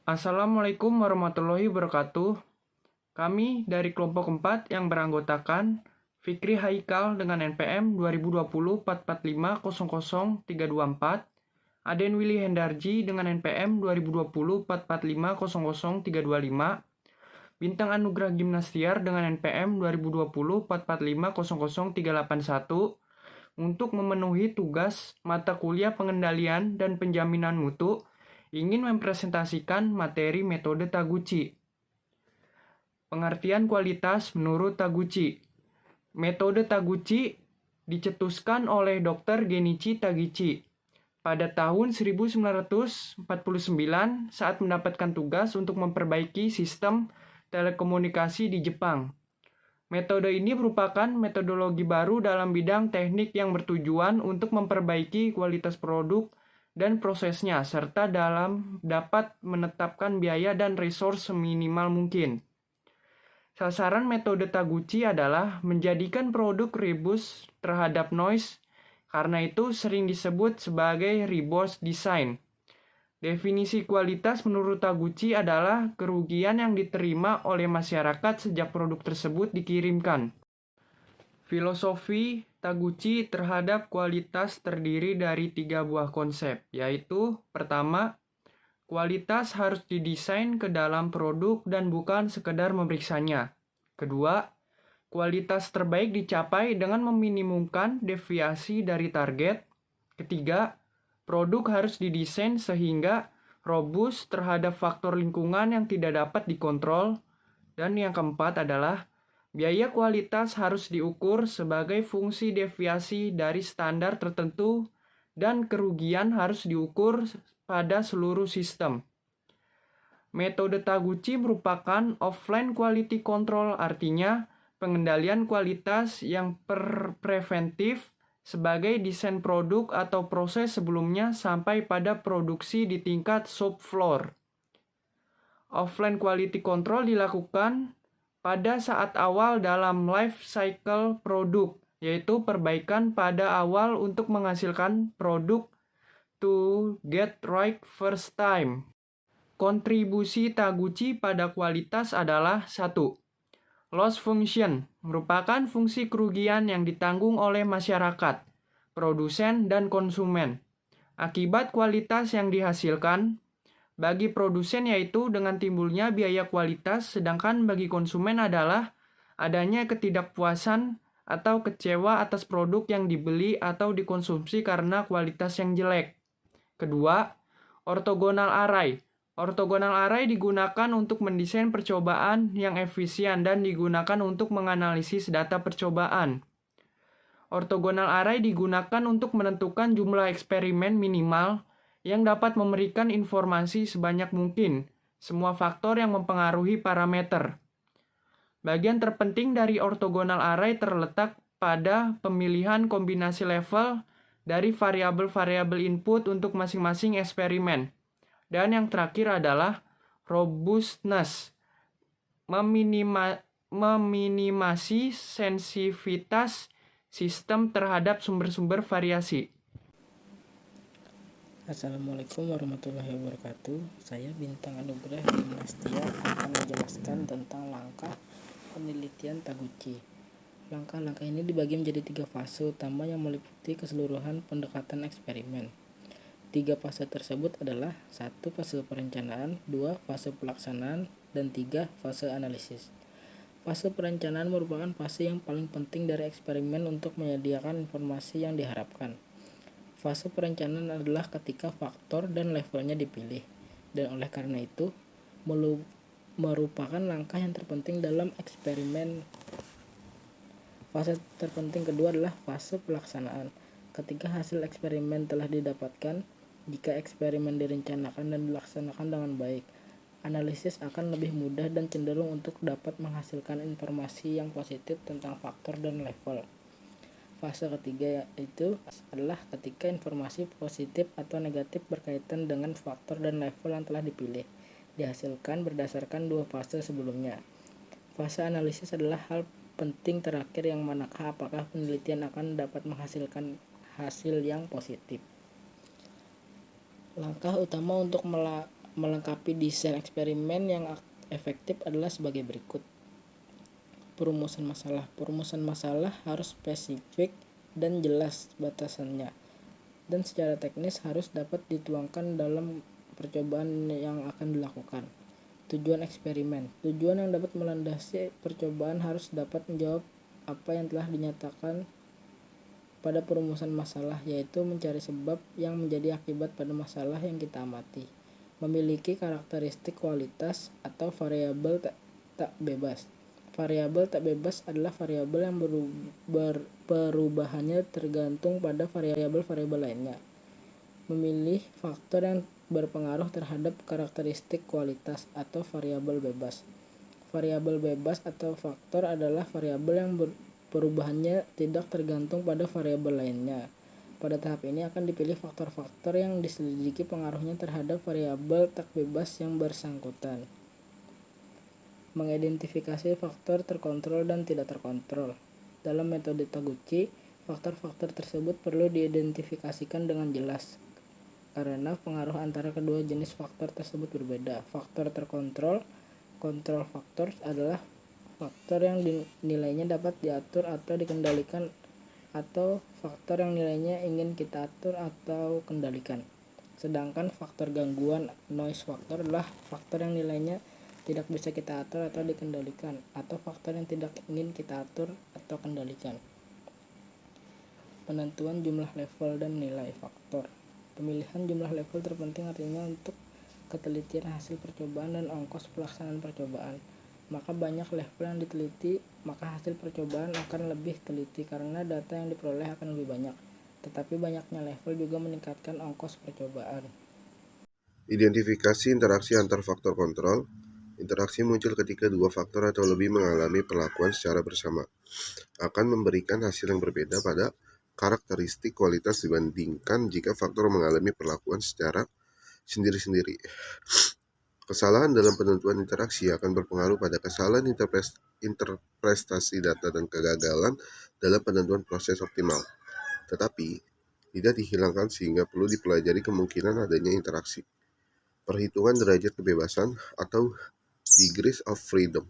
Assalamualaikum warahmatullahi wabarakatuh. Kami dari kelompok 4 yang beranggotakan Fikri Haikal dengan NPM 2020-445-00324, Aden Willy Hendarji dengan NPM 2020-445-00325, Bintang Anugrah Gimnastiar dengan NPM 2020-445-00381 untuk memenuhi tugas mata kuliah pengendalian dan penjaminan mutu ingin mempresentasikan materi metode Taguchi. Pengertian kualitas menurut Taguchi. Metode Taguchi dicetuskan oleh Dr. Genichi Taguchi pada tahun 1949 saat mendapatkan tugas untuk memperbaiki sistem telekomunikasi di Jepang. Metode ini merupakan metodologi baru dalam bidang teknik yang bertujuan untuk memperbaiki kualitas produk dan prosesnya, serta dalam dapat menetapkan biaya dan resource seminimal mungkin. Sasaran metode Taguchi adalah menjadikan produk rebus terhadap noise, karena itu sering disebut sebagai rebus design. Definisi kualitas menurut Taguchi adalah kerugian yang diterima oleh masyarakat sejak produk tersebut dikirimkan. Filosofi Taguchi terhadap kualitas terdiri dari 3 buah konsep, yaitu pertama, kualitas harus didesain ke dalam produk dan bukan sekedar memeriksanya. Kedua, kualitas terbaik dicapai dengan meminimumkan deviasi dari target. Ketiga, produk harus didesain sehingga robust terhadap faktor lingkungan yang tidak dapat dikontrol. Dan yang keempat adalah biaya kualitas harus diukur sebagai fungsi deviasi dari standar tertentu dan kerugian harus diukur pada seluruh sistem. Metode Taguchi merupakan offline quality control, artinya pengendalian kualitas yang preventif sebagai desain produk atau proses sebelumnya sampai pada produksi di tingkat shop floor. Offline quality control dilakukan pada saat awal dalam life cycle produk, yaitu perbaikan pada awal untuk menghasilkan produk to get right first time. Kontribusi Taguchi pada kualitas adalah 1. Loss function merupakan fungsi kerugian yang ditanggung oleh masyarakat, produsen, dan konsumen akibat kualitas yang dihasilkan. Bagi produsen yaitu dengan timbulnya biaya kualitas, sedangkan bagi konsumen adalah adanya ketidakpuasan atau kecewa atas produk yang dibeli atau dikonsumsi karena kualitas yang jelek. Kedua, orthogonal array. Orthogonal array digunakan untuk mendesain percobaan yang efisien dan digunakan untuk menganalisis data percobaan. Orthogonal array digunakan untuk menentukan jumlah eksperimen minimal yang dapat memberikan informasi sebanyak mungkin semua faktor yang mempengaruhi parameter. Bagian terpenting dari orthogonal array terletak pada pemilihan kombinasi level dari variabel-variabel input untuk masing-masing eksperimen. Dan yang terakhir adalah robustness, meminimasi sensitivitas sistem terhadap sumber-sumber variasi. Assalamualaikum warahmatullahi wabarakatuh. Saya Bintang Anugrah Gimnastiar akan menjelaskan tentang langkah penelitian Taguchi. Langkah-langkah ini dibagi menjadi 3 fase utama yang meliputi keseluruhan pendekatan eksperimen. 3 fase tersebut adalah 1. Fase perencanaan, 2. Fase pelaksanaan, dan 3. Fase analisis. Fase perencanaan merupakan fase yang paling penting dari eksperimen untuk menyediakan informasi yang diharapkan. Fase perencanaan adalah ketika faktor dan levelnya dipilih, dan oleh karena itu merupakan langkah yang terpenting dalam eksperimen. Fase terpenting kedua adalah fase pelaksanaan. Ketika hasil eksperimen telah didapatkan, jika eksperimen direncanakan dan dilaksanakan dengan baik, analisis akan lebih mudah dan cenderung untuk dapat menghasilkan informasi yang positif tentang faktor dan level. Fase ketiga yaitu adalah ketika informasi positif atau negatif berkaitan dengan faktor dan level yang telah dipilih, dihasilkan berdasarkan 2 fase sebelumnya. Fase analisis adalah hal penting terakhir yang manakah apakah penelitian akan dapat menghasilkan hasil yang positif. Langkah utama untuk melengkapi desain eksperimen yang efektif adalah sebagai berikut. Perumusan masalah. Perumusan masalah harus spesifik dan jelas batasannya, dan secara teknis harus dapat dituangkan dalam percobaan yang akan dilakukan. Tujuan eksperimen. Tujuan yang dapat melandasi percobaan harus dapat menjawab apa yang telah dinyatakan pada perumusan masalah, yaitu mencari sebab yang menjadi akibat pada masalah yang kita amati. Memiliki karakteristik kualitas atau variabel tak bebas. Variabel tak bebas adalah variabel yang perubahannya tergantung pada variabel-variabel lainnya. Memilih faktor yang berpengaruh terhadap karakteristik kualitas atau variabel bebas. Variabel bebas atau faktor adalah variabel yang perubahannya tidak tergantung pada variabel lainnya. Pada tahap ini akan dipilih faktor-faktor yang diselidiki pengaruhnya terhadap variabel tak bebas yang bersangkutan. Mengidentifikasi faktor terkontrol dan tidak terkontrol. Dalam metode Taguchi, faktor-faktor tersebut perlu diidentifikasikan dengan jelas, karena pengaruh antara kedua jenis faktor tersebut berbeda. Faktor terkontrol, control factors, adalah faktor yang nilainya dapat diatur atau dikendalikan, atau faktor yang nilainya ingin kita atur atau kendalikan. Sedangkan faktor gangguan, noise factor, adalah faktor yang nilainya tidak bisa kita atur atau dikendalikan, atau faktor yang tidak ingin kita atur atau kendalikan. Penentuan jumlah level dan nilai faktor. Pemilihan jumlah level terpenting artinya untuk ketelitian hasil percobaan dan ongkos pelaksanaan percobaan. Maka banyak level yang diteliti, maka hasil percobaan akan lebih teliti karena data yang diperoleh akan lebih banyak. Tetapi banyaknya level juga meningkatkan ongkos percobaan. Identifikasi interaksi antar faktor kontrol. Interaksi muncul ketika dua faktor atau lebih mengalami perlakuan secara bersama. Akan memberikan hasil yang berbeda pada karakteristik kualitas dibandingkan jika faktor mengalami perlakuan secara sendiri-sendiri. Kesalahan dalam penentuan interaksi akan berpengaruh pada kesalahan interpretasi data dan kegagalan dalam penentuan proses optimal. Tetapi, tidak dihilangkan sehingga perlu dipelajari kemungkinan adanya interaksi. Perhitungan derajat kebebasan atau degrees of freedom.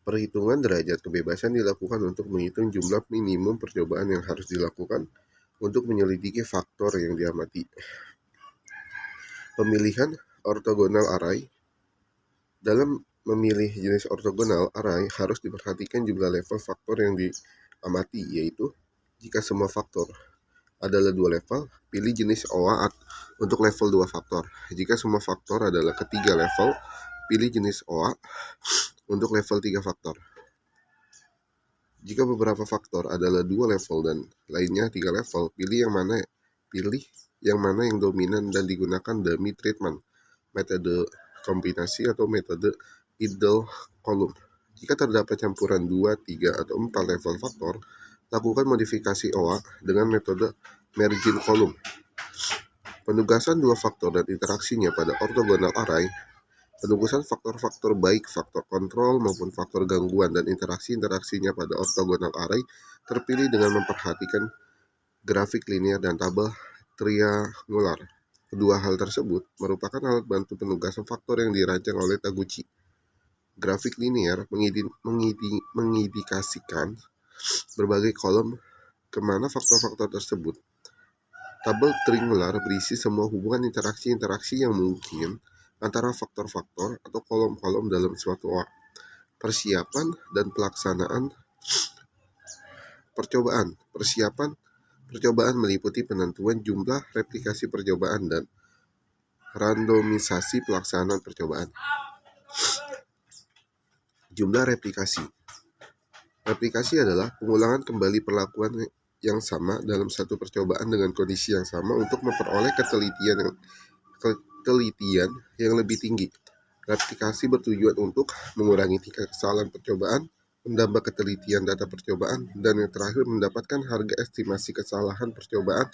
Perhitungan derajat kebebasan dilakukan untuk menghitung jumlah minimum percobaan yang harus dilakukan untuk menyelidiki faktor yang diamati. Pemilihan orthogonal array. Dalam memilih jenis orthogonal array harus diperhatikan jumlah level faktor yang diamati, yaitu jika semua faktor adalah 2 level, pilih jenis OA untuk level 2 faktor. Jika semua faktor adalah ketiga level, pilih jenis OA untuk level 3 faktor. Jika beberapa faktor adalah 2 level dan lainnya 3 level, pilih yang mana yang dominan dan digunakan dummy treatment, metode kombinasi atau metode idle column. Jika terdapat campuran 2, 3, atau 4 level faktor, lakukan modifikasi OA dengan metode margin column. Penugasan dua faktor dan interaksinya pada orthogonal array. Penugasan faktor-faktor baik faktor kontrol maupun faktor gangguan dan interaksi-interaksinya pada orthogonal array terpilih dengan memperhatikan grafik linear dan tabel triangular. Kedua hal tersebut merupakan alat bantu penugasan faktor yang dirancang oleh Taguchi. Grafik linear mengindikasikan berbagai kolom kemana faktor-faktor tersebut. Tabel triangular berisi semua hubungan interaksi-interaksi yang mungkin antara faktor-faktor atau kolom-kolom dalam suatu OA. Persiapan dan pelaksanaan percobaan. Persiapan percobaan meliputi penentuan jumlah replikasi percobaan dan randomisasi pelaksanaan percobaan. Jumlah replikasi. Replikasi adalah pengulangan kembali perlakuan yang sama dalam satu percobaan dengan kondisi yang sama untuk memperoleh ketelitian yang lebih tinggi. Replikasi bertujuan untuk mengurangi tingkat kesalahan percobaan, menambah ketelitian data percobaan, dan yang terakhir mendapatkan harga estimasi kesalahan percobaan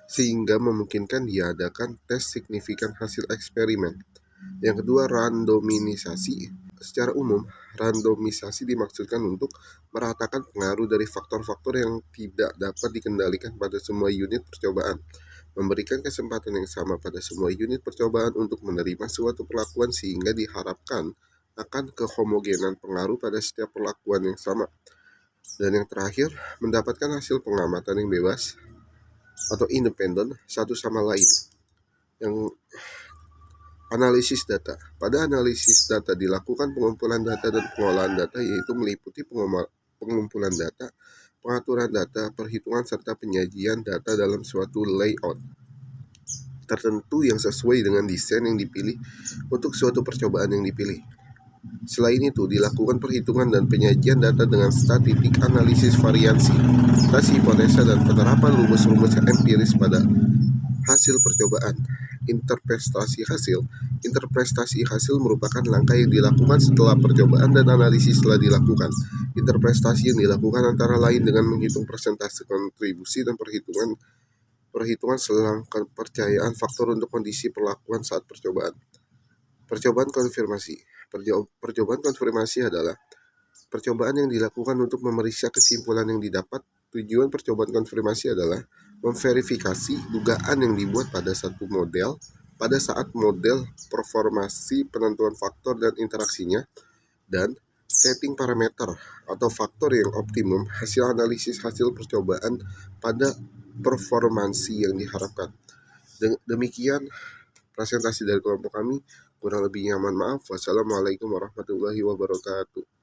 sehingga memungkinkan diadakan tes signifikan hasil eksperimen. Yang kedua, randomisasi. Secara umum, randomisasi dimaksudkan untuk meratakan pengaruh dari faktor-faktor yang tidak dapat dikendalikan pada semua unit percobaan. memberikan kesempatan yang sama pada semua unit percobaan untuk menerima suatu perlakuan sehingga diharapkan akan kehomogenan pengaruh pada setiap perlakuan yang sama. Dan yang terakhir, mendapatkan hasil pengamatan yang bebas atau independen satu sama lain. Yang analisis data. Pada analisis data dilakukan pengumpulan data dan pengolahan data, yaitu meliputi pengumpulan data, pengaturan data, perhitungan serta penyajian data dalam suatu layout tertentu yang sesuai dengan desain yang dipilih untuk suatu percobaan yang dipilih. Selain itu, dilakukan perhitungan dan penyajian data dengan statistik, analisis variansi, tes hipotesa, dan penerapan rumus-rumus empiris pada hasil percobaan. Interpretasi hasil merupakan langkah yang dilakukan setelah percobaan dan analisis telah dilakukan. Interpretasi yang dilakukan antara lain dengan menghitung persentase kontribusi dan perhitungan selang kepercayaan faktor untuk kondisi perlakuan saat percobaan. Percobaan konfirmasi. Percobaan konfirmasi adalah percobaan yang dilakukan untuk memeriksa kesimpulan yang didapat. Tujuan percobaan konfirmasi adalah memverifikasi dugaan yang dibuat pada satu model pada saat model performasi penentuan faktor dan interaksinya, dan setting parameter atau faktor yang optimum hasil analisis hasil percobaan pada performansi yang diharapkan. Demikian presentasi dari kelompok kami. Kurang lebihnya mohon maaf. Wassalamualaikum warahmatullahi wabarakatuh.